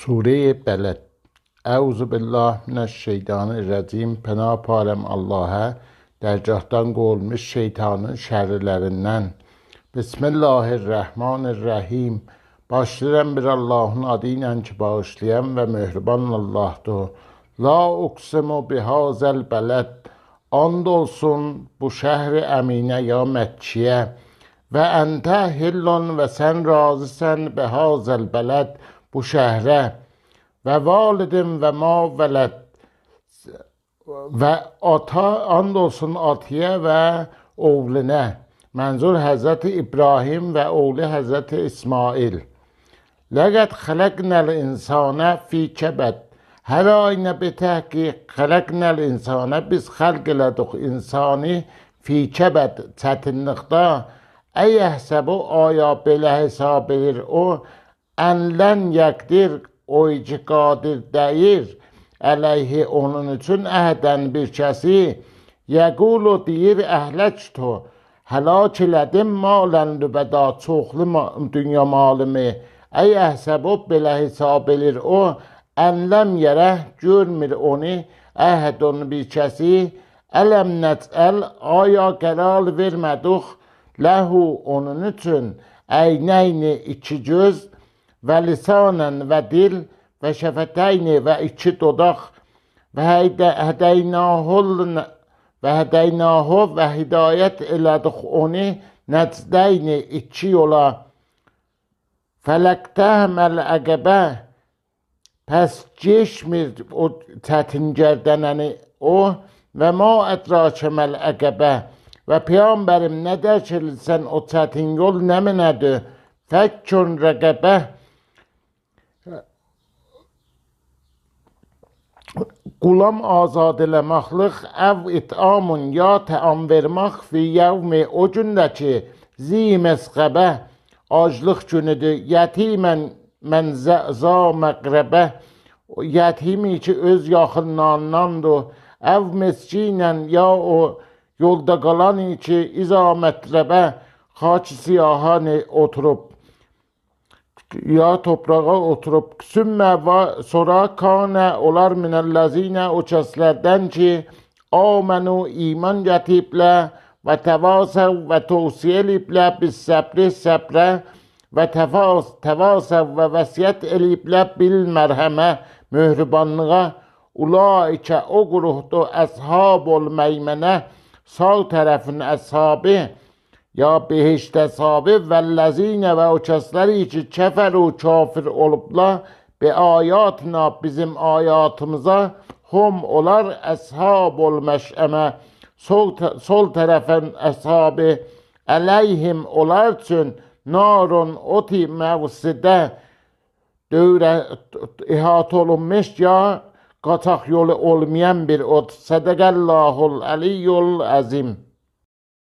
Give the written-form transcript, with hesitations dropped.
Sure Bəled. Əuzu billah minəşşeytanirracim. Pənah parəm Allah'a, dərgahdan qovulmuş şeytanın şərrilərindən. Bismillahirrahmanirrahim. Başlayıram bir Allah'ın adıyla ki bağışlayan ve mehriban Allah'dır. La uqsimu bihazəl bəled. And olsun bu şəhri əminə ya Məkkiyə. Və əntə hillun və sən razısən bihazəl bəled bu şəhre. Ve validim ve ma veled. Ve ata and olsun atıya ve oğluna. Mənzur Həzrəti İbrahim ve oğlu Həzrəti İsmail. Ləqəd xələqnəl insana fi kəbəd. Hər ayına bir təhqiq xələqnəl insana biz xəlq elədik insanı fi kəbəd çətinlikdə. Əyəhsəbu aya belə hesab edir o ənlən yəqdir o ki qadir deyir əleyhi onun üçün əhdən bir kəsi yəqulu deyir əhləktu həlak elədim malən lübəda çoxlu dünya malımı. Ey əhsəbu belə hesab edir o ənləm yerə görmür onu əhəd onu bir kəsi ələm nəcəl aya qərar vermədik ləhu onun üçün əynəyni iki göz və lisanən və dil və şəfətəyni və iki dodaq və hədəynahu və hidayət elədik onu nəcdəyni iki yola. Fələqtəhməl əqəbə pəs geçmir o çətin gərdənəni o və ma ədrakəməl əqəbə və Peyğəmbərim nə dərk edilsən o çətin yol nəmi nədir? Fəkkün rəqəbə Qulam azad eləmaqlıq əv itamun ya təam vermək fi yevmi o gündə ki zi məsqəbə aclıq günüdür. Yetimən mən za məqrəbə yetimi ki öz yaxınlarındandır. Əv meskinən ya o yolda qalan ki iza mətrəbə xaç siyahanı oturub ya toprağa oturup sümmə və sonra kanə olar minəlləzinə o kəslərdən ki amənu iman gətiblə və təvasəv və tövsiyə eliblə biz səbri səbrə və təvasəv və vəsiyyət eliblə bil mərhəmə möhribanlığa ulaikə o quruhdu əshab-ol məymənə sağ tərəfin əshabı ya behişt əshabı vəlləzinə və o kəsləri ki kəfəru kafir olublar be ayatına bizim ayatımıza hum olar əshab-ol məşəmə sol tərəfin əshabı əleyhim olar üçün narun oti məvsidə dövrə ihat olunmuş ya qaçaq yolu olmayan bir ot. Sədəqəllahul əliyyul əzim.